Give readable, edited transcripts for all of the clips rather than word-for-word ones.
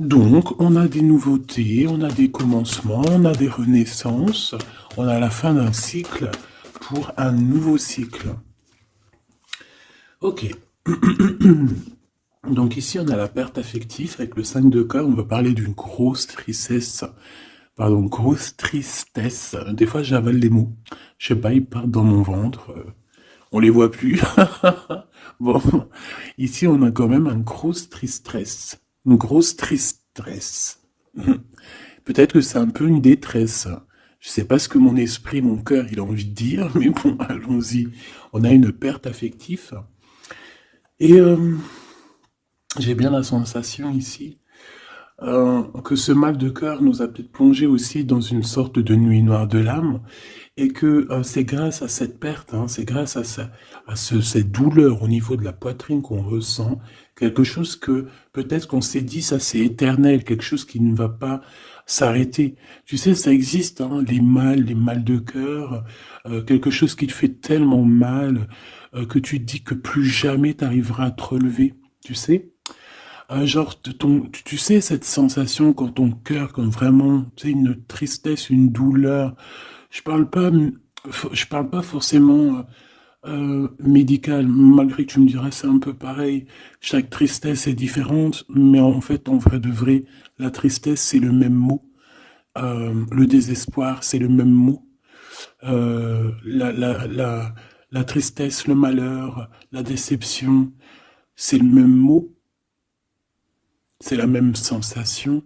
Donc, on a des nouveautés, on a des commencements, on a des renaissances, on a la fin d'un cycle pour un nouveau cycle. Ok. Donc ici, on a la perte affective avec le 5 de cœur. On va parler d'une grosse tristesse. Pardon, grosse tristesse. Des fois, j'avale les mots. Je sais pas, ils partent dans mon ventre. On les voit plus. Bon, ici, on a quand même une grosse tristesse. Une grosse tristesse. Peut-être que c'est un peu une détresse. Je sais pas ce que mon esprit, mon cœur, il a envie de dire, mais bon, allons-y. On a une perte affective. Et j'ai bien la sensation ici que ce mal de cœur nous a peut-être plongé aussi dans une sorte de nuit noire de l'âme, et que c'est grâce à cette perte, hein, c'est grâce à, cette douleur au niveau de la poitrine qu'on ressent, quelque chose que peut-être qu'on s'est dit, ça c'est éternel, quelque chose qui ne va pas s'arrêter. Tu sais, ça existe, hein, les mal de cœur, quelque chose qui te fait tellement mal que tu te dis que plus jamais tu arriveras à te relever, tu sais. Genre, tu sais, cette sensation quand ton cœur, quand vraiment, tu sais, une tristesse, une douleur. Je parle pas, je parle pas forcément médical, malgré que tu me diras c'est un peu pareil. Chaque tristesse est différente, mais en fait, en vrai de vrai, la tristesse, c'est le même mot. Le désespoir, c'est le même mot. La tristesse, le malheur, la déception, c'est le même mot. C'est la même sensation,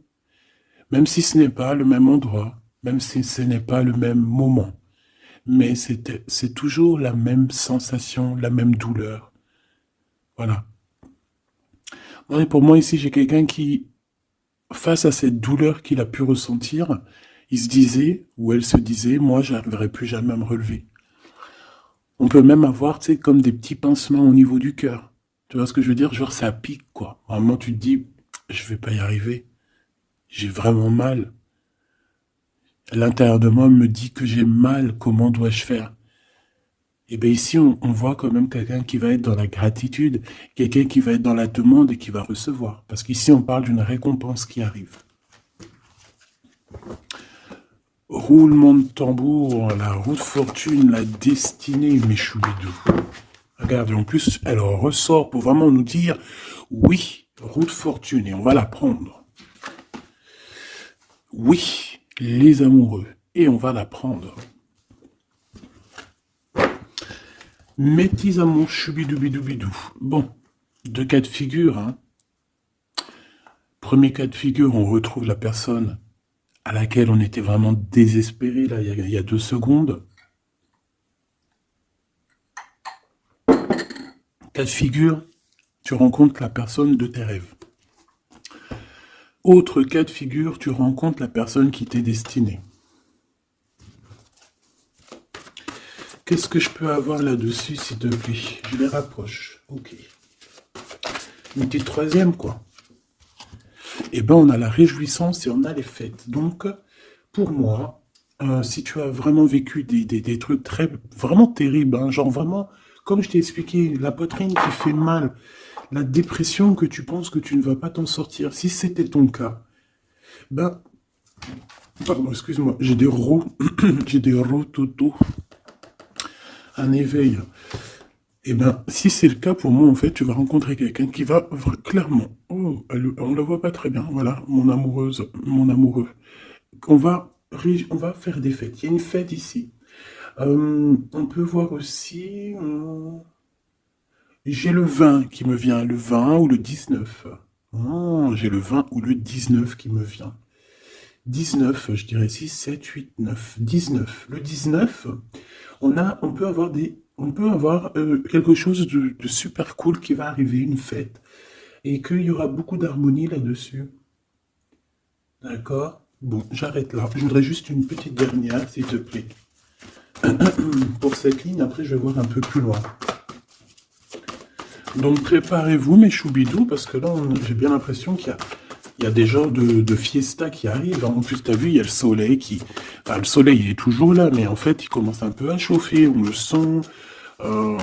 même si ce n'est pas le même endroit, même si ce n'est pas le même moment. Mais c'est toujours la même sensation, la même douleur. Voilà. Et pour moi, ici, j'ai quelqu'un qui, face à cette douleur qu'il a pu ressentir, il se disait, ou elle se disait, moi, je n'arriverai plus jamais à me relever. On peut même avoir, tu sais, comme des petits pincements au niveau du cœur. Tu vois ce que je veux dire? Genre, ça pique, quoi. Vraiment, tu te dis, je vais pas y arriver. J'ai vraiment mal. L'intérieur de moi me dit que j'ai mal, comment dois-je faire? Et bien ici, on voit quand même quelqu'un qui va être dans la gratitude, quelqu'un qui va être dans la demande et qui va recevoir. Parce qu'ici, on parle d'une récompense qui arrive. Roulement de tambour, la roue de fortune, la destinée, mes choubidous. Regardez, en plus, elle ressort pour vraiment nous dire, oui, roue de fortune, et on va la prendre. Oui, les amoureux, et on va la prendre. Mes petits amours choubidoubidou. Bon, deux cas de figure. Hein. Premier cas de figure, on retrouve la personne à laquelle on était vraiment désespéré, là, il y a 2 secondes. Cas de figure, tu rencontres la personne de tes rêves. Autre cas de figure, tu rencontres la personne qui t'est destinée. Qu'est-ce que je peux avoir là-dessus, s'il te plaît? Je les rapproche. Ok. Une petite troisième, quoi. Eh ben, on a la réjouissance et on a les fêtes. Donc, pour moi, si tu as vraiment vécu des trucs vraiment terribles, hein, genre vraiment, comme je t'ai expliqué, la poitrine qui fait mal, la dépression que tu penses que tu ne vas pas t'en sortir, si c'était ton cas, ben, pardon, excuse-moi, j'ai des j'ai des rototos, un éveil. Eh bien, si c'est le cas pour moi, en fait, tu vas rencontrer quelqu'un qui va clairement... Oh, on la voit pas très bien, voilà, mon amoureuse, mon amoureux. On va faire des fêtes. Il y a une fête ici. On peut voir aussi... j'ai le 20 qui me vient, le 20 ou le 19. Oh, j'ai le 20 ou le 19 qui me vient. 19, je dirais 6, 7, 8, 9, 19. Le 19, on peut avoir quelque chose de super cool qui va arriver, une fête, et qu'il y aura beaucoup d'harmonie là-dessus. D'accord? Bon, j'arrête là. Je voudrais juste une petite dernière, s'il te plaît. Pour cette ligne, après, je vais voir un peu plus loin. Donc, préparez-vous, mes choubidous, parce que là, j'ai bien l'impression qu'il y a des genres de fiesta qui arrivent. En plus, tu as vu, il y a le soleil qui... Enfin, le soleil, il est toujours là, mais en fait, il commence un peu à chauffer, on le sent. Euh,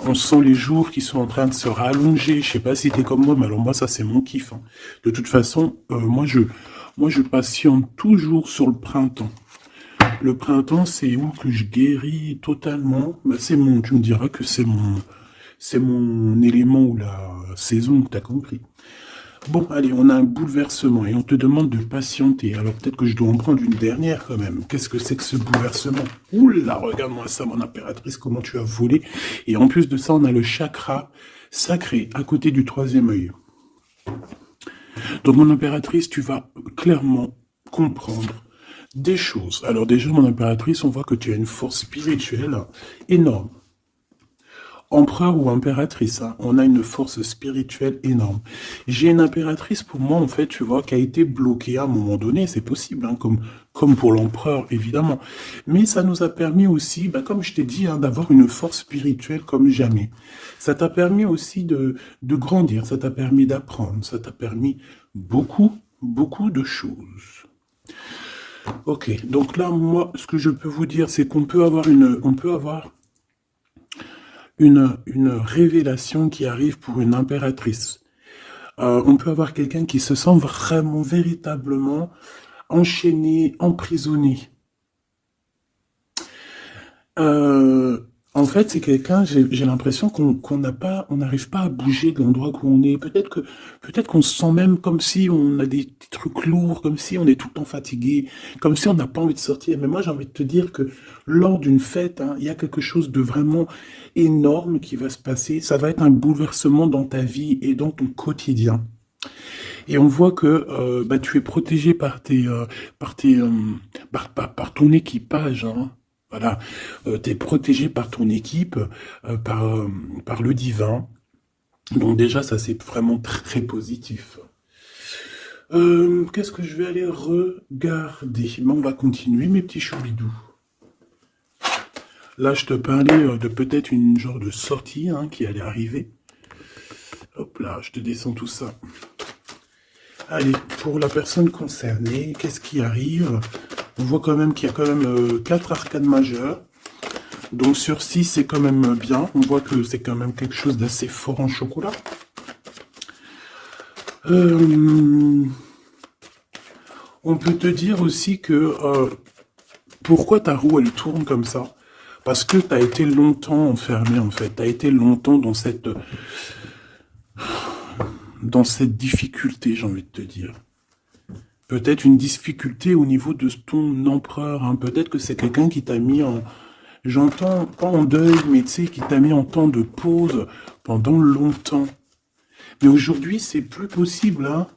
on sent les jours qui sont en train de se rallonger. Je sais pas si t'es comme moi, mais alors moi, ça, c'est mon kiff, hein. De toute façon, moi, je patiente toujours sur le printemps. Le printemps, c'est où que je guéris totalement. Bah, tu me diras que c'est mon élément ou la saison, t'as compris. Bon, allez, on a un bouleversement et on te demande de patienter. Alors peut-être que je dois en prendre une dernière quand même. Qu'est-ce que c'est que ce bouleversement? Oula, regarde-moi ça, mon impératrice, comment tu as volé. Et en plus de ça, on a le chakra sacré à côté du troisième œil. Donc, mon impératrice, tu vas clairement comprendre des choses. Alors déjà, mon impératrice, on voit que tu as une force spirituelle énorme. Empereur ou impératrice, hein, on a une force spirituelle énorme. J'ai une impératrice pour moi, en fait, tu vois, qui a été bloquée à un moment donné, c'est possible, hein, comme pour l'empereur, évidemment. Mais ça nous a permis aussi, bah, comme je t'ai dit, hein, d'avoir une force spirituelle comme jamais. Ça t'a permis aussi de grandir, ça t'a permis d'apprendre, ça t'a permis beaucoup de choses. Ok, donc là, moi, ce que je peux vous dire, c'est qu'on peut avoir une révélation qui arrive pour une impératrice. On peut avoir quelqu'un qui se sent vraiment, véritablement enchaîné, emprisonné. Euh, En fait, c'est quelqu'un, j'ai l'impression qu'on n'a pas, on n'arrive pas à bouger de l'endroit où on est. Peut-être qu'on se sent même comme si on a des trucs lourds, comme si on est tout le temps fatigué, comme si on n'a pas envie de sortir. Mais moi, j'ai envie de te dire que lors d'une fête, hein, il y a quelque chose de vraiment énorme qui va se passer. Ça va être un bouleversement dans ta vie et dans ton quotidien. Et on voit que bah, tu es protégé par ton équipage, hein. Voilà, tu es protégé par ton équipe, par le divin. Donc déjà, ça c'est vraiment très positif. Qu'est-ce que je vais aller regarder? Ben, on va continuer, mes petits choubidous. Là, je te parlais de peut-être une genre de sortie hein, qui allait arriver. Hop là, je te descends tout ça. Allez, pour la personne concernée, qu'est-ce qui arrive? On voit quand même qu'il y a quand même 4 arcades majeures. Donc sur 6, c'est quand même bien. On voit que c'est quand même quelque chose d'assez fort en chocolat. On peut te dire aussi que pourquoi ta roue elle tourne comme ça? Parce que tu as été longtemps enfermé en fait. Tu as été longtemps dans cette difficulté, j'ai envie de te dire. Peut-être une difficulté au niveau de ton empereur. Hein. Peut-être que c'est quelqu'un qui t'a mis en... J'entends pas en deuil, mais tu sais, qui t'a mis en temps de pause pendant longtemps. Mais aujourd'hui, c'est plus possible. Hein.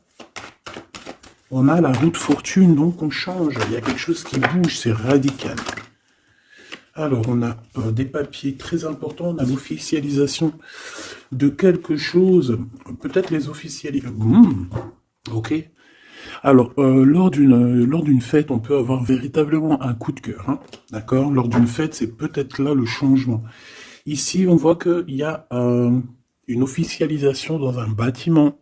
On a la roue de fortune, donc on change. Il y a quelque chose qui bouge, c'est radical. Alors, on a des papiers très importants. On a l'officialisation de quelque chose. Peut-être les officialisations. Ok. Alors, lors d'une fête, on peut avoir véritablement un coup de cœur, hein, d'accord? Lors d'une fête, c'est peut-être là le changement. Ici, on voit qu'il y a une officialisation dans un bâtiment,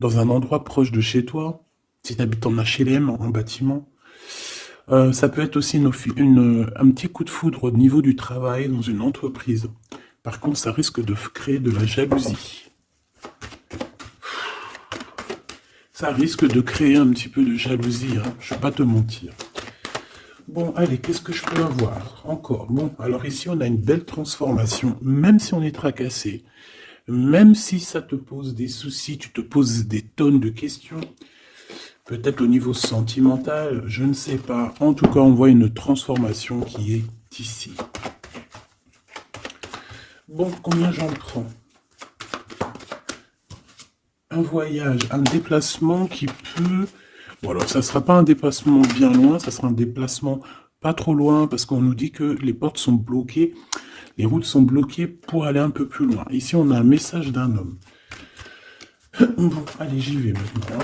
dans un endroit proche de chez toi, si tu habites en HLM, en bâtiment. Ça peut être aussi un petit coup de foudre au niveau du travail dans une entreprise. Par contre, ça risque de créer de la jalousie. Ça risque de créer un petit peu de jalousie, hein, je ne vais pas te mentir. Bon, allez, qu'est-ce que je peux avoir encore? Bon, alors ici, on a une belle transformation, même si on est tracassé, même si ça te pose des soucis, tu te poses des tonnes de questions, peut-être au niveau sentimental, je ne sais pas. En tout cas, on voit une transformation qui est ici. Bon, combien j'en prends? Un voyage, un déplacement qui peut... Bon, alors, ça ne sera pas un déplacement bien loin, ça sera un déplacement pas trop loin, parce qu'on nous dit que les portes sont bloquées, les routes sont bloquées pour aller un peu plus loin. Ici, on a un message d'un homme. Bon, allez, j'y vais maintenant.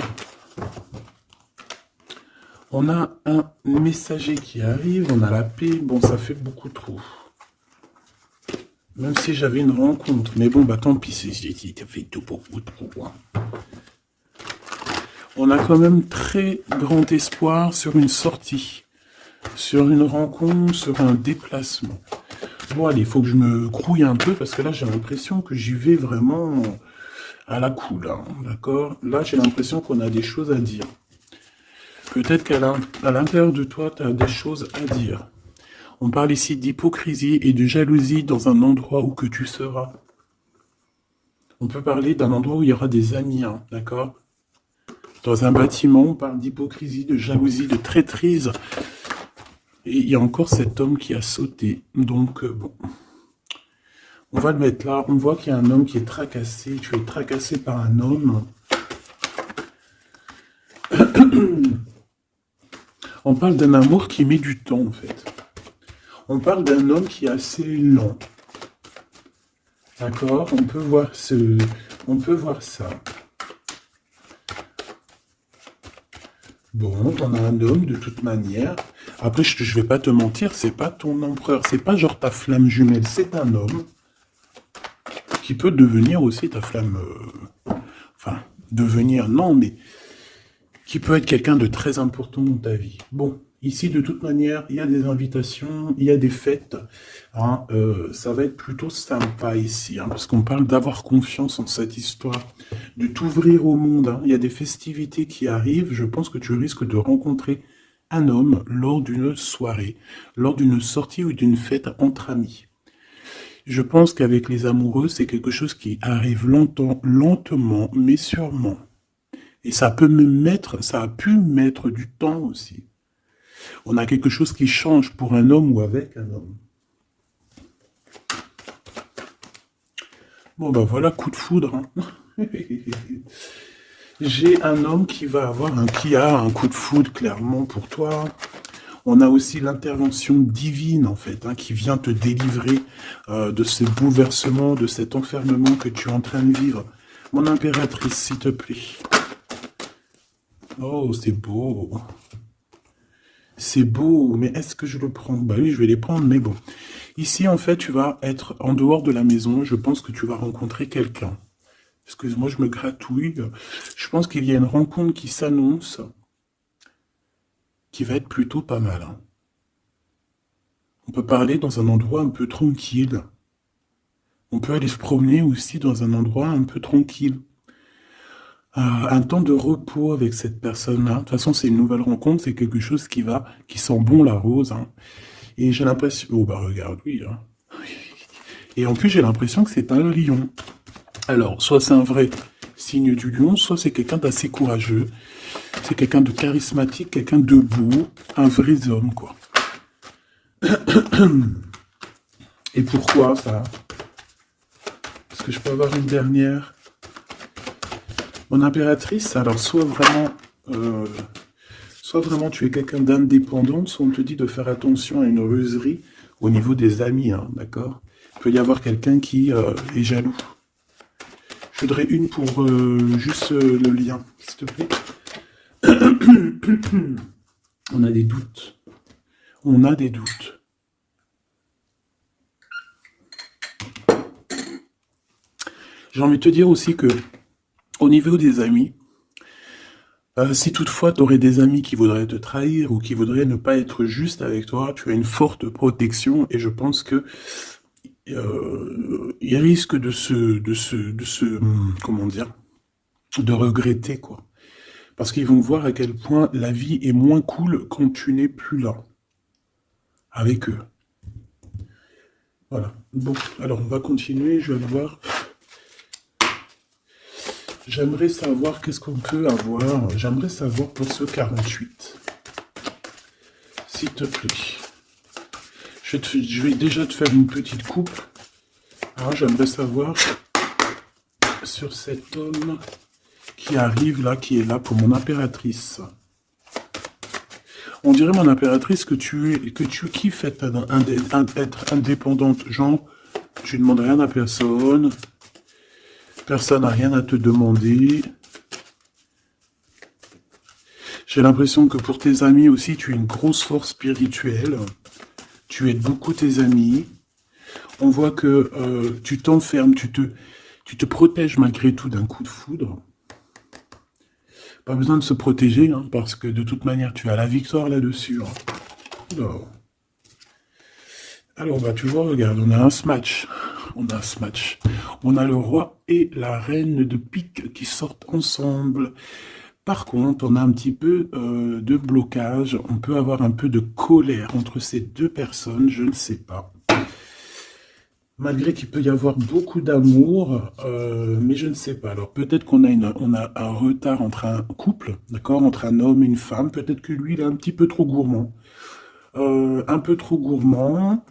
On a un messager qui arrive, on a la paix. Bon, ça fait beaucoup trop. Même si j'avais une rencontre. Mais bon, bah tant pis, ça fait tout beaucoup trop. Hein. On a quand même très grand espoir sur une sortie, sur une rencontre, sur un déplacement. Bon, allez, il faut que je me grouille un peu, parce que là, j'ai l'impression que j'y vais vraiment à la cool, hein, d'accord? Là, j'ai l'impression qu'on a des choses à dire. Peut-être qu'à l'intérieur de toi, tu as des choses à dire. On parle ici d'hypocrisie et de jalousie dans un endroit où que tu seras. On peut parler d'un endroit où il y aura des amis, hein, d'accord? Dans un bâtiment, on parle d'hypocrisie, de jalousie, de traîtrise. Et il y a encore cet homme qui a sauté. Donc, bon, on va le mettre là. On voit qu'il y a un homme qui est tracassé. Tu es tracassé par un homme. On parle d'un amour qui met du temps, en fait. On parle d'un homme qui est assez lent. D'accord? On peut voir ça. Bon, on a un homme de toute manière. Après, je vais pas te mentir, c'est pas ton empereur, c'est pas genre ta flamme jumelle, c'est un homme qui peut devenir aussi ta flamme. Enfin, devenir, non, mais qui peut être quelqu'un de très important dans ta vie. Bon, ici, de toute manière, il y a des invitations, il y a des fêtes. Hein, ça va être plutôt sympa ici, hein, parce qu'on parle d'avoir confiance en cette histoire, de t'ouvrir au monde. Hein. Il y a des festivités qui arrivent. Je pense que tu risques de rencontrer un homme lors d'une soirée, lors d'une sortie ou d'une fête entre amis. Je pense qu'avec les amoureux, c'est quelque chose qui arrive lentement, mais sûrement. Et ça a pu mettre du temps aussi. On a quelque chose qui change pour un homme ou avec un homme. Bon ben voilà, coup de foudre. Hein. J'ai un homme qui a un coup de foudre clairement pour toi. On a aussi l'intervention divine en fait, hein, qui vient te délivrer de ce bouleversement, de cet enfermement que tu es en train de vivre. Mon impératrice, s'il te plaît. Oh, c'est beau. C'est beau, mais est-ce que je le prends? Bah oui, je vais les prendre, mais bon. Ici, en fait, tu vas être en dehors de la maison. Je pense que tu vas rencontrer quelqu'un. Excuse-moi, je me gratouille. Je pense qu'il y a une rencontre qui s'annonce, qui va être plutôt pas mal. Hein. On peut parler dans un endroit un peu tranquille. On peut aller se promener aussi dans un endroit un peu tranquille. Un temps de repos avec cette personne-là. De toute façon, c'est une nouvelle rencontre, c'est quelque chose qui sent bon la rose. Hein. Et j'ai l'impression... Oh bah regarde, oui. Hein. Et en plus, j'ai l'impression que c'est un lion. Alors, soit c'est un vrai signe du lion, soit c'est quelqu'un d'assez courageux. C'est quelqu'un de charismatique, quelqu'un de beau, un vrai homme, quoi. Et pourquoi ça? Est-ce que je peux avoir une dernière? Mon impératrice, alors soit vraiment tu es quelqu'un d'indépendant, soit on te dit de faire attention à une ruserie au niveau des amis, hein, d'accord? Il peut y avoir quelqu'un qui est jaloux. Je voudrais une pour juste le lien, s'il te plaît. On a des doutes. On a des doutes. J'ai envie de te dire aussi que, au niveau des amis, si toutefois tu aurais des amis qui voudraient te trahir ou qui voudraient ne pas être juste avec toi, tu as une forte protection et je pense que ils risquent comment dire, de regretter quoi. Parce qu'ils vont voir à quel point la vie est moins cool quand tu n'es plus là avec eux. Voilà. Bon, alors on va continuer, je vais aller voir. J'aimerais savoir qu'est-ce qu'on peut avoir. J'aimerais savoir pour ce 48. S'il te plaît. Je vais déjà te faire une petite coupe. Alors, j'aimerais savoir sur cet homme qui arrive là, qui est là pour mon impératrice. On dirait, mon impératrice, que tu kiffes être indépendante. Genre, tu ne demandes rien à personne. Personne n'a rien à te demander. J'ai l'impression que pour tes amis aussi, tu as une grosse force spirituelle. Tu aides beaucoup tes amis. On voit que tu t'enfermes, tu te protèges malgré tout d'un coup de foudre. Pas besoin de se protéger, hein, parce que de toute manière, tu as la victoire là-dessus. Hein. Alors, bah, tu vois, regarde, on a un smash. On a un smash. On a le roi et la reine de pique qui sortent ensemble. Par contre, on a un petit peu de blocage. On peut avoir un peu de colère entre ces deux personnes, je ne sais pas. Malgré qu'il peut y avoir beaucoup d'amour, mais je ne sais pas. Alors peut-être on a un retard entre un couple, d'accord, entre un homme et une femme. Peut-être que lui, il est un petit peu trop gourmand. Un peu trop gourmand.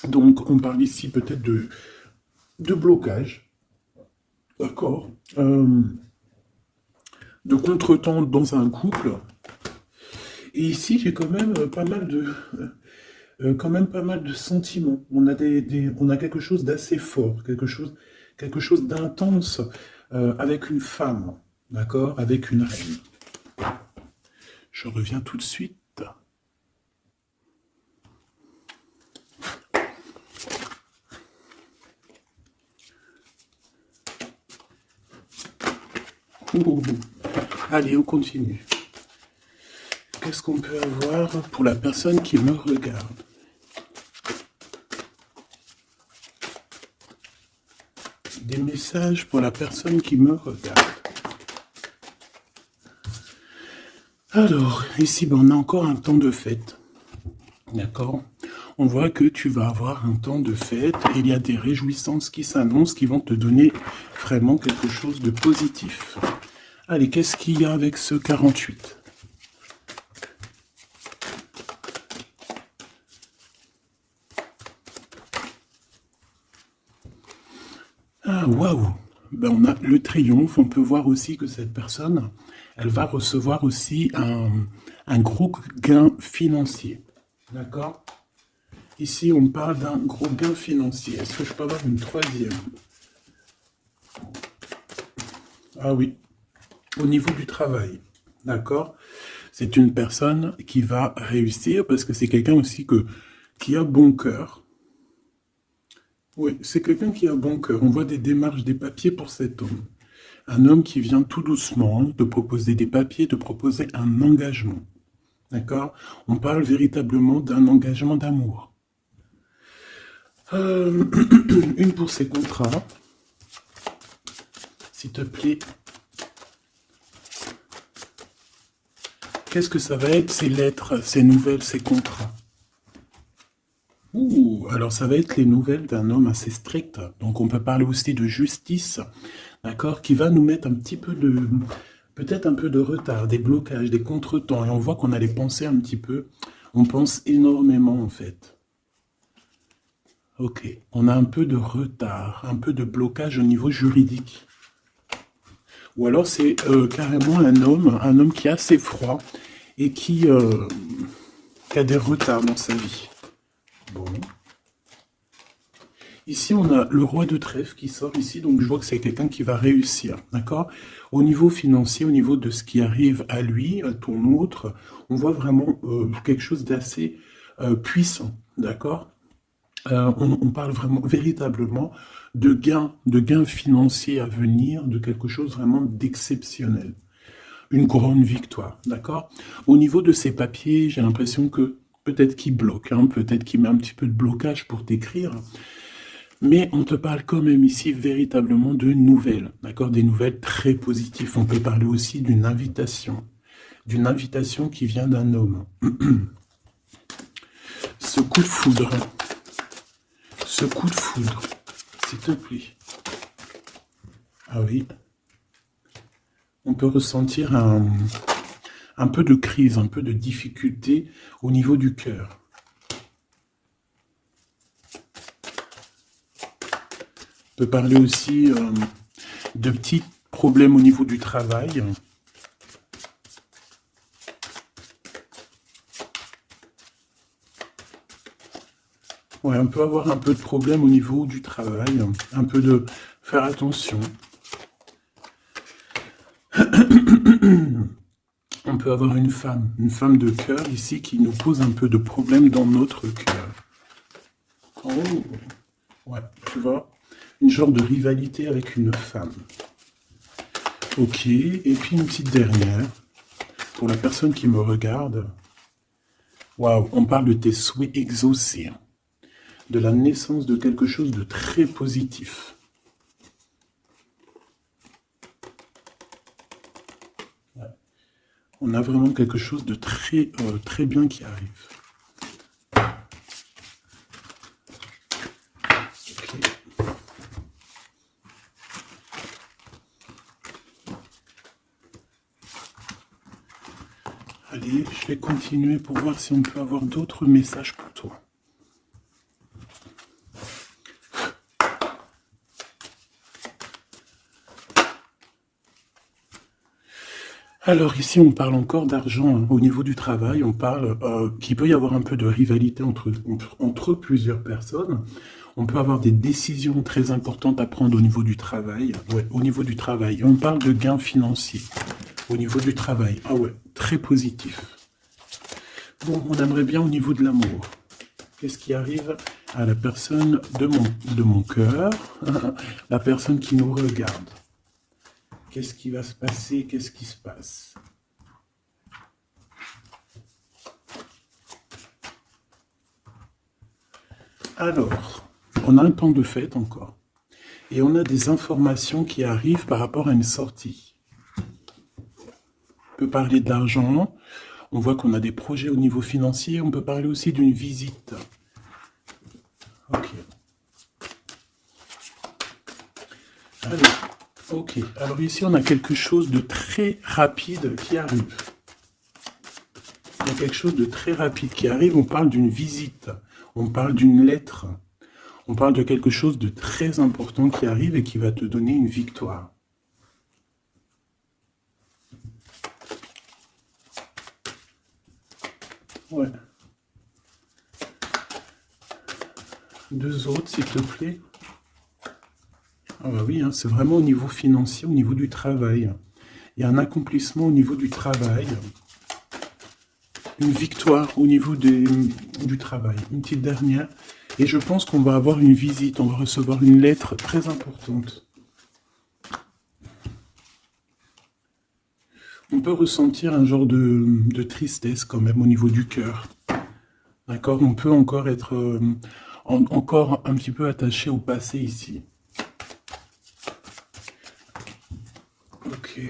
Donc on parle ici peut-être de blocage, d'accord, de contretemps dans un couple. Et ici, j'ai quand même pas mal de sentiments. On a on a quelque chose d'assez fort, quelque chose d'intense avec une femme, d'accord, avec une reine. Je reviens tout de suite. Ouh. Allez, on continue. Qu'est-ce qu'on peut avoir pour la personne qui me regarde? Des messages pour la personne qui me regarde. Alors, ici, ben, on a encore un temps de fête. D'accord? On voit que tu vas avoir un temps de fête et il y a des réjouissances qui s'annoncent qui vont te donner vraiment quelque chose de positif. Allez, qu'est-ce qu'il y a avec ce 48? Ah, waouh! Ben, on a le triomphe. On peut voir aussi que cette personne, elle va recevoir aussi un gros gain financier. D'accord? Ici, on parle d'un gros gain financier. Est-ce que je peux avoir une troisième? Ah oui, au niveau du travail. D'accord? C'est une personne qui va réussir parce que c'est quelqu'un aussi qui a bon cœur. Oui, c'est quelqu'un qui a bon cœur. On voit des démarches, des papiers pour cet homme. Un homme qui vient tout doucement de proposer des papiers, de proposer un engagement. D'accord? On parle véritablement d'un engagement d'amour. Une pour ses contrats. S'il te plaît. Qu'est-ce que ça va être, ces lettres, ces nouvelles, ces contrats? Ouh, alors ça va être les nouvelles d'un homme assez strict. Donc on peut parler aussi de justice, d'accord, qui va nous mettre un petit peu peut-être un peu de retard, des blocages, des contretemps. Et on voit qu'on a les pensées un petit peu. On pense énormément en fait. Ok, on a un peu de retard, un peu de blocage au niveau juridique. Ou alors c'est carrément un homme qui est assez froid et qui a des retards dans sa vie. Bon. Ici, on a le roi de trèfle qui sort ici, donc je vois que c'est quelqu'un qui va réussir, d'accord? Au niveau financier, au niveau de ce qui arrive à lui, à ton autre, on voit vraiment quelque chose d'assez puissant, d'accord? On parle vraiment, véritablement de gains financiers à venir, de quelque chose vraiment d'exceptionnel. Une grande victoire, d'accord? Au niveau de ces papiers, j'ai l'impression que peut-être qu'il bloque, hein, peut-être qu'il met un petit peu de blocage pour t'écrire, mais on te parle quand même ici véritablement de nouvelles, d'accord? Des nouvelles très positives. On peut parler aussi d'une invitation qui vient d'un homme. Ce coup de foudre, s'il te plaît. Ah oui. On peut ressentir un peu de crise, un peu de difficulté au niveau du cœur. On peut parler aussi de petits problèmes au niveau du travail. Ouais, on peut avoir un peu de problème au niveau du travail, un peu de faire attention. On peut avoir une femme de cœur ici qui nous pose un peu de problème dans notre cœur. Oh, ouais, tu vois, une genre de rivalité avec une femme. Ok, et puis une petite dernière, pour la personne qui me regarde. Waouh, on parle de tes souhaits exaucés. de la naissance de quelque chose de très positif. Ouais. On a vraiment quelque chose de très, très bien qui arrive. Okay. Allez, je vais continuer pour voir si on peut avoir d'autres messages pour toi. Alors ici, on parle encore d'argent, hein. Au niveau du travail, on parle qu'il peut y avoir un peu de rivalité entre plusieurs personnes. On peut avoir des décisions très importantes à prendre au niveau du travail. Ouais, au niveau du travail. Et on parle de gains financiers au niveau du travail. Ah ouais, très positif. Bon, on aimerait bien au niveau de l'amour. Qu'est-ce qui arrive à la personne de mon cœur, la personne qui nous regarde? Qu'est-ce qui va se passer? Qu'est-ce qui se passe? Alors, on a un temps de fête encore. Et on a des informations qui arrivent par rapport à une sortie. On peut parler de l'argent. On voit qu'on a des projets au niveau financier. On peut parler aussi d'une visite. Ok. Alors, ok. Alors ici, on a quelque chose de très rapide qui arrive. Il y a quelque chose de très rapide qui arrive. On parle d'une visite. On parle d'une lettre. On parle de quelque chose de très important qui arrive et qui va te donner une victoire. Ouais. Deux autres, s'il te plaît. Ah bah oui, hein, c'est vraiment au niveau financier, au niveau du travail. Il y a un accomplissement au niveau du travail. Une victoire au niveau du travail. Une petite dernière. Et je pense qu'on va avoir une visite. On va recevoir une lettre très importante. On peut ressentir un genre de tristesse quand même au niveau du cœur. D'accord? On peut encore être encore un petit peu attaché au passé ici. Ok.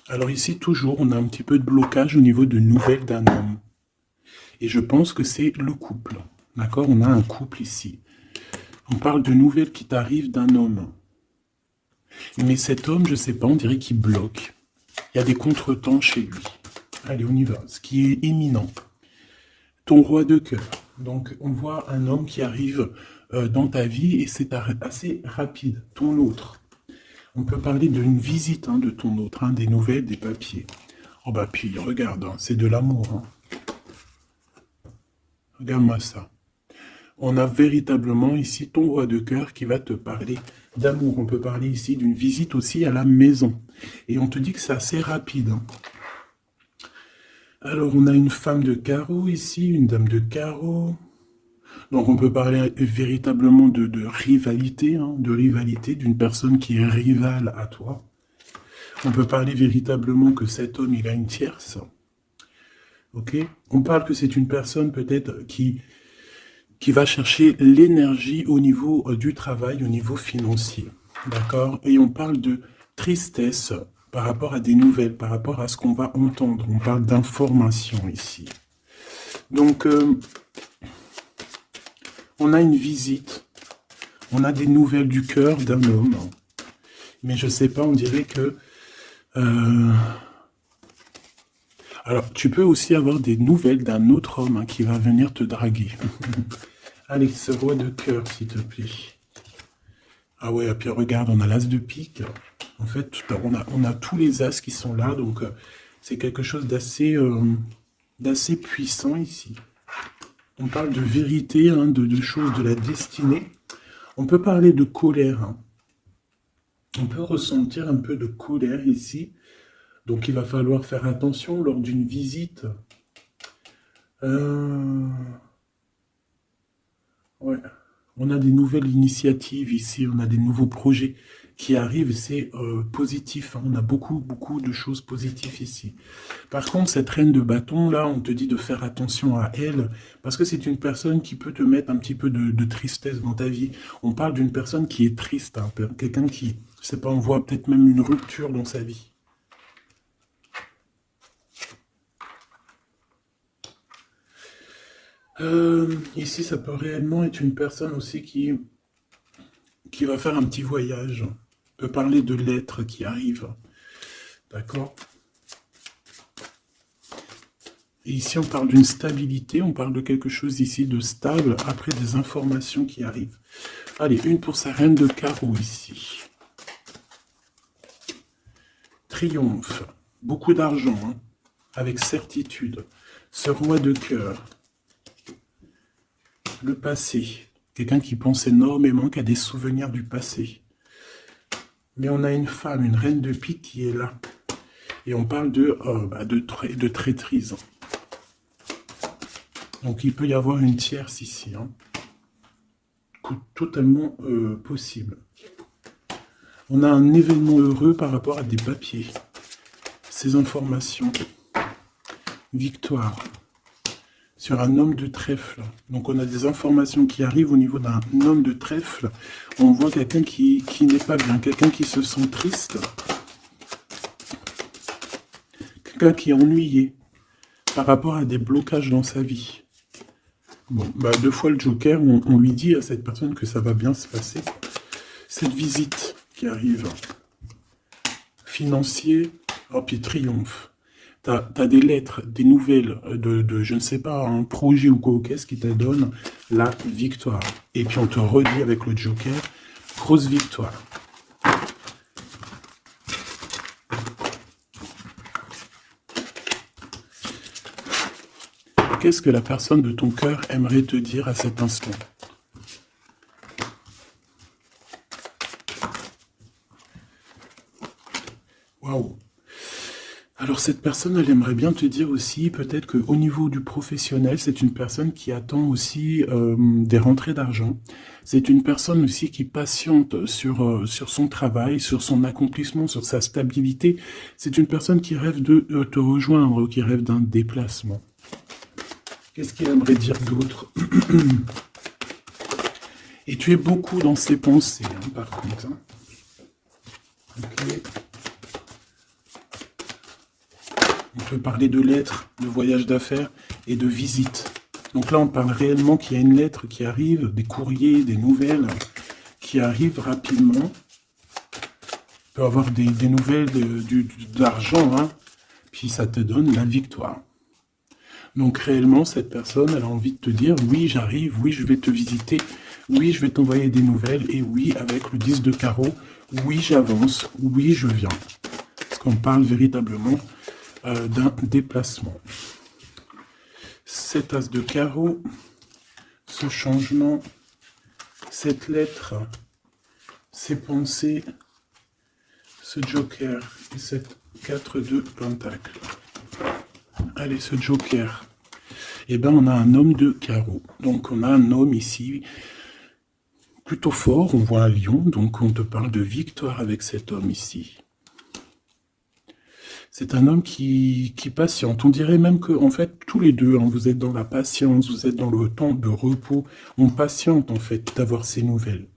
Alors ici, toujours, on a un petit peu de blocage au niveau de nouvelles d'un homme. Et je pense que c'est le couple. D'accord? On a un couple ici. On parle de nouvelles qui t'arrivent d'un homme. Mais cet homme, je sais pas, on dirait qu'il bloque. Il y a des contretemps chez lui. Allez, on y va. Ce qui est imminent. Ton roi de cœur. Donc, on voit un homme qui arrive dans ta vie et c'est assez rapide. Ton autre. On peut parler d'une visite de ton autre, des nouvelles, des papiers. Oh bah puis, regarde, c'est de l'amour. Regarde-moi ça. On a véritablement ici ton roi de cœur qui va te parler d'amour. On peut parler ici d'une visite aussi à la maison. Et on te dit que c'est assez rapide. Alors, on a une femme de carreau ici, une dame de carreau. Donc, on peut parler véritablement de rivalité, d'une personne qui est rivale à toi. On peut parler véritablement que cet homme, il a une tierce. Ok? On parle que c'est une personne peut-être qui va chercher l'énergie au niveau du travail, au niveau financier. D'accord? Et on parle de tristesse par rapport à des nouvelles, par rapport à ce qu'on va entendre. On parle d'information ici. Donc, on a une visite. On a des nouvelles du cœur d'un homme. Mais je sais pas, on dirait que... Alors, tu peux aussi avoir des nouvelles d'un autre homme qui va venir te draguer. Allez, ce roi de cœur, s'il te plaît. Ah ouais, et puis regarde, on a l'as de pique. En fait, on a tous les as qui sont là, donc c'est quelque chose d'assez puissant ici. On parle de vérité, de choses de la destinée. On peut parler de colère. On peut ressentir un peu de colère ici. Donc il va falloir faire attention lors d'une visite. Ouais. On a des nouvelles initiatives ici, on a des nouveaux projets qui arrive, c'est positif, hein. On a beaucoup, beaucoup de choses positives ici. Par contre, cette reine de bâton, là, on te dit de faire attention à elle, parce que c'est une personne qui peut te mettre un petit peu de tristesse dans ta vie. On parle d'une personne qui est triste, hein, quelqu'un qui, je sais pas, on voit peut-être même une rupture dans sa vie. Ici, ça peut réellement être une personne aussi qui va faire un petit voyage. On peut parler de lettres qui arrivent. D'accord? Et ici, on parle d'une stabilité, on parle de quelque chose ici de stable, après des informations qui arrivent. Allez, une pour sa reine de carreau ici. Triomphe, beaucoup d'argent, hein, avec certitude. Ce roi de cœur. Le passé. Quelqu'un qui pense énormément, qui a des souvenirs du passé. Mais on a une femme, une reine de pique qui est là. Et on parle de traîtrise. Donc il peut y avoir une tierce ici. Hein. Totalement possible. On a un événement heureux par rapport à des papiers. Ces informations. Victoire. Sur un homme de trèfle. Donc on a des informations qui arrivent au niveau d'un homme de trèfle. On voit quelqu'un qui n'est pas bien, quelqu'un qui se sent triste. Quelqu'un qui est ennuyé par rapport à des blocages dans sa vie. Bon, bah, deux fois le Joker, on lui dit à cette personne que ça va bien se passer. Cette visite qui arrive. Financier, oh puis triomphe. T'as des lettres, des nouvelles de, je ne sais pas, un projet ou quoi qu'est-ce qui te donne la victoire. Et puis on te redit avec le Joker, grosse victoire. Qu'est-ce que la personne de ton cœur aimerait te dire à cet instant? Waouh! Alors cette personne, elle aimerait bien te dire aussi, peut-être qu'au niveau du professionnel, c'est une personne qui attend aussi des rentrées d'argent. C'est une personne aussi qui patiente sur son travail, sur son accomplissement, sur sa stabilité. C'est une personne qui rêve de te rejoindre, qui rêve d'un déplacement. Qu'est-ce qu'il aimerait dire d'autre? Et tu es beaucoup dans ses pensées, hein, par contre. Hein. Okay. On peut parler de lettres, de voyage d'affaires et de visites. Donc là, on parle réellement qu'il y a une lettre qui arrive, des courriers, des nouvelles qui arrivent rapidement. On peut avoir des nouvelles d'argent, hein, puis ça te donne la victoire. Donc réellement, cette personne, elle a envie de te dire, oui, j'arrive, oui, je vais te visiter, oui, je vais t'envoyer des nouvelles, et oui, avec le 10 de carreau, oui, j'avance, oui, je viens. Parce qu'on parle véritablement d'un déplacement. Cet as de carreau, ce changement, cette lettre, ces pensées, ce joker et cette 4 de pentacle. Allez, ce joker. Eh bien, on a un homme de carreau. Donc, on a un homme ici plutôt fort. On voit un lion. Donc, on te parle de victoire avec cet homme ici. C'est un homme qui patiente. On dirait même que, en fait, tous les deux, hein, vous êtes dans la patience, vous êtes dans le temps de repos. On patiente, en fait, d'avoir ces nouvelles.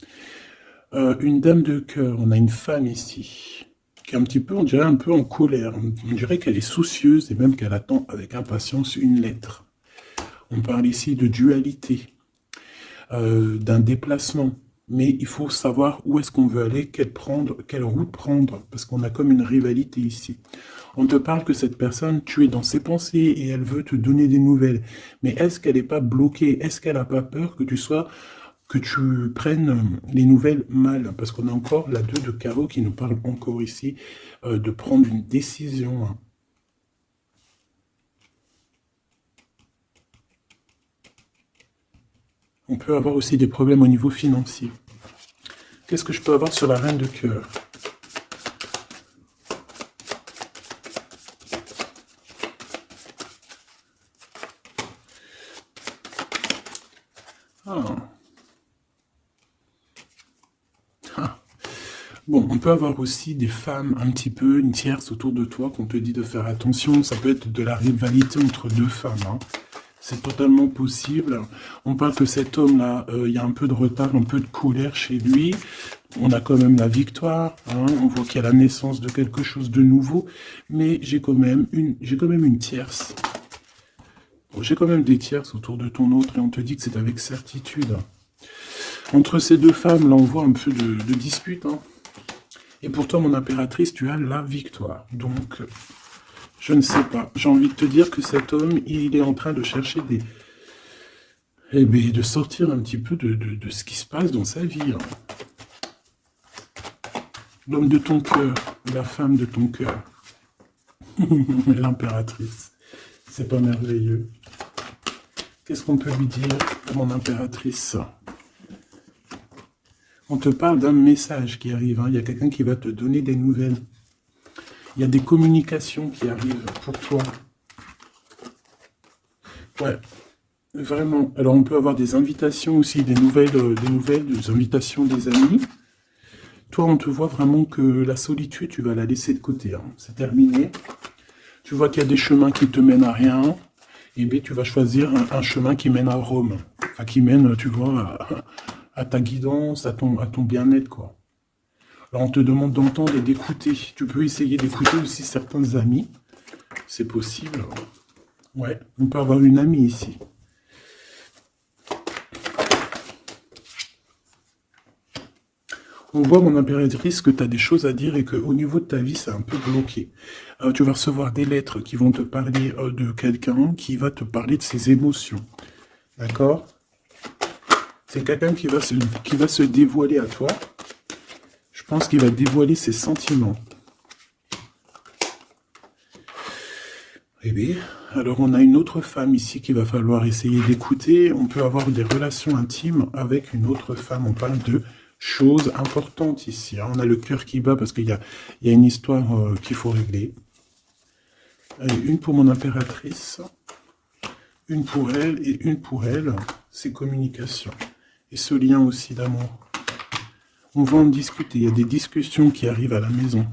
Une dame de cœur. On a une femme ici qui est un petit peu, on dirait un peu en colère. On dirait qu'elle est soucieuse et même qu'elle attend avec impatience une lettre. On parle ici de dualité, d'un déplacement. Mais il faut savoir où est-ce qu'on veut aller, quelle route prendre, parce qu'on a comme une rivalité ici. On te parle que cette personne, tu es dans ses pensées et elle veut te donner des nouvelles. Mais est-ce qu'elle n'est pas bloquée? Est-ce qu'elle n'a pas peur que tu prennes les nouvelles mal? Parce qu'on a encore la 2 de carreau qui nous parle encore ici de prendre une décision. Hein. On peut avoir aussi des problèmes au niveau financier. Qu'est-ce que je peux avoir sur la reine de cœur? Bon, on peut avoir aussi des femmes un petit peu, une tierce autour de toi qu'on te dit de faire attention. Ça peut être de la rivalité entre deux femmes, hein. C'est totalement possible. On parle que cet homme-là, il y a un peu de retard, un peu de colère chez lui. On a quand même la victoire, hein. On voit qu'il y a la naissance de quelque chose de nouveau. Mais j'ai quand même une tierce. Bon, j'ai quand même des tierces autour de ton autre et on te dit que c'est avec certitude. Entre ces deux femmes, là, on voit un peu de dispute, hein. Et pour toi, mon impératrice, tu as la victoire. Donc, je ne sais pas. J'ai envie de te dire que cet homme, il est en train de chercher des... Eh bien, de sortir un petit peu de ce qui se passe dans sa vie, hein. L'homme de ton cœur, la femme de ton cœur. L'impératrice. C'est pas merveilleux. Qu'est-ce qu'on peut lui dire, mon impératrice? On te parle d'un message qui arrive, hein. Il y a quelqu'un qui va te donner des nouvelles. Il y a des communications qui arrivent pour toi. Ouais, vraiment. Alors, on peut avoir des invitations aussi, des nouvelles, des invitations des amis. Toi, on te voit vraiment que la solitude, tu vas la laisser de côté, hein. C'est terminé. Tu vois qu'il y a des chemins qui te mènent à rien. Et bien, tu vas choisir un chemin qui mène à Rome. Enfin, qui mène, tu vois, à ta guidance, à ton bien-être, quoi. Alors, on te demande d'entendre et d'écouter. Tu peux essayer d'écouter aussi certains amis. C'est possible. Ouais, on peut avoir une amie ici. On voit, mon impératrice, que tu as des choses à dire et qu'au niveau de ta vie, c'est un peu bloqué. Tu vas recevoir des lettres qui vont te parler de quelqu'un qui va te parler de ses émotions. D'accord? C'est quelqu'un qui va se dévoiler à toi. Je pense qu'il va dévoiler ses sentiments. Eh bien, alors on a une autre femme ici qu'il va falloir essayer d'écouter. On peut avoir des relations intimes avec une autre femme. On parle de choses importantes ici, hein. On a le cœur qui bat parce qu'il y a une histoire qu'il faut régler. Allez, une pour mon impératrice, une pour elle et une pour elle, c'est communication. Et ce lien aussi d'amour. On va en discuter, il y a des discussions qui arrivent à la maison.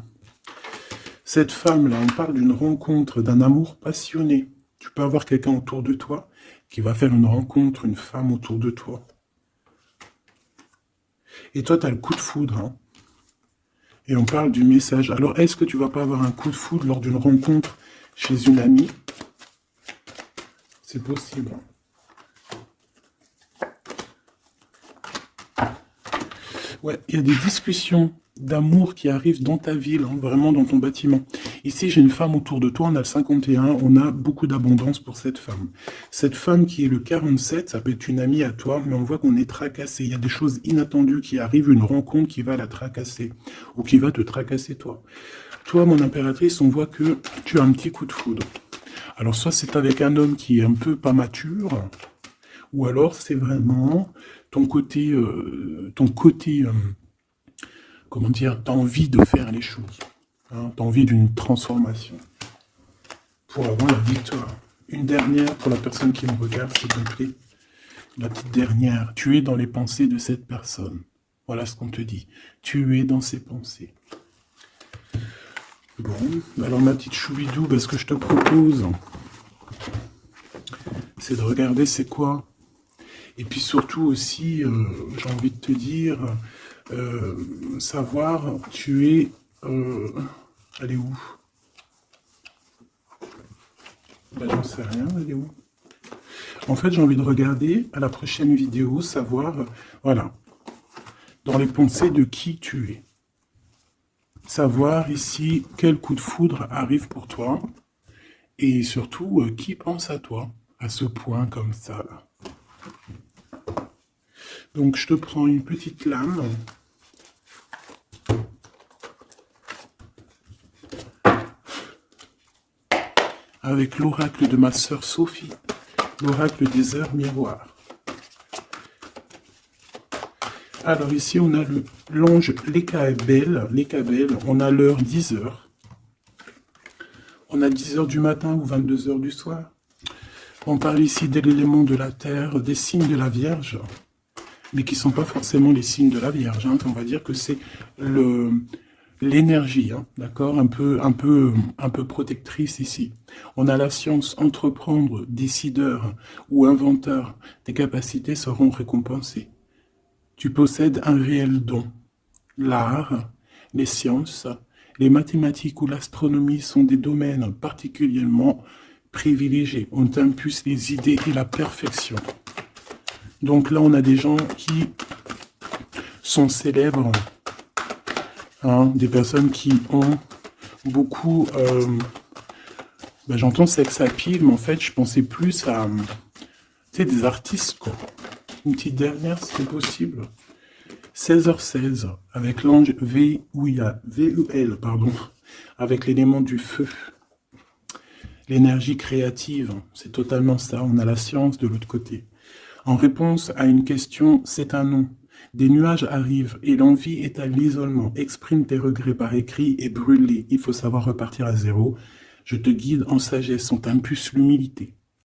Cette femme-là, on parle d'une rencontre, d'un amour passionné. Tu peux avoir quelqu'un autour de toi qui va faire une rencontre, une femme autour de toi. Et toi, tu as le coup de foudre, hein. Et on parle du message. Alors, est-ce que tu vas pas avoir un coup de foudre lors d'une rencontre chez une amie? C'est possible. Ouais, il y a des discussions d'amour qui arrivent dans ta ville, hein, vraiment dans ton bâtiment. Ici, j'ai une femme autour de toi, on a le 51, on a beaucoup d'abondance pour cette femme. Cette femme qui est le 47, ça peut être une amie à toi, mais on voit qu'on est tracassé. Il y a des choses inattendues qui arrivent, une rencontre qui va la tracasser, ou qui va te tracasser toi. Toi, mon impératrice, on voit que tu as un petit coup de foudre. Alors, soit c'est avec un homme qui est un peu pas mature, ou alors c'est vraiment ton côté, comment dire, t'as envie de faire les choses, hein, t'as envie d'une transformation pour avoir la victoire. Une dernière pour la personne qui me regarde, s'il te plaît. La petite dernière, tu es dans les pensées de cette personne. Voilà ce qu'on te dit. Tu es dans ses pensées. Bon, alors ma petite choubidou, ce que je te propose, c'est de regarder c'est quoi. Et puis surtout aussi, j'ai envie de te dire, savoir, tu es... elle est où? J'en sais rien, elle est où? En fait, j'ai envie de regarder à la prochaine vidéo, savoir, voilà, dans les pensées de qui tu es. Savoir ici quel coup de foudre arrive pour toi. Et surtout, qui pense à toi, à ce point comme ça, là. Donc, je te prends une petite lame. Avec l'oracle de ma sœur Sophie, l'oracle des heures miroirs. Alors ici, on a l'ange Lekabel, on a l'heure 10 heures. On a 10 heures du matin ou 22 heures du soir. On parle ici de l'élément de la terre, des signes de la Vierge. mais qui ne sont pas forcément les signes de la Vierge. Hein. On va dire que c'est l'énergie, hein, d'accord, un peu protectrice ici. On a la science, entreprendre, décideur ou inventeur, tes capacités seront récompensées. Tu possèdes un réel don. L'art, les sciences, les mathématiques ou l'astronomie sont des domaines particulièrement privilégiés. On t'impulse les idées et la perfection. Donc là, on a des gens qui sont célèbres, hein, des personnes qui ont beaucoup... j'entends sex appeal, mais en fait, je pensais plus à des artistes, quoi. Une petite dernière, si c'est possible. 16h16, avec l'ange VUL, pardon, avec l'élément du feu. L'énergie créative, c'est totalement ça. On a la science de l'autre côté. En réponse à une question, c'est un non. Des nuages arrivent et l'envie est à l'isolement. Exprime tes regrets par écrit et brûle-les. Il faut savoir repartir à zéro. Je te guide en sagesse, on t'impulse l'humilité.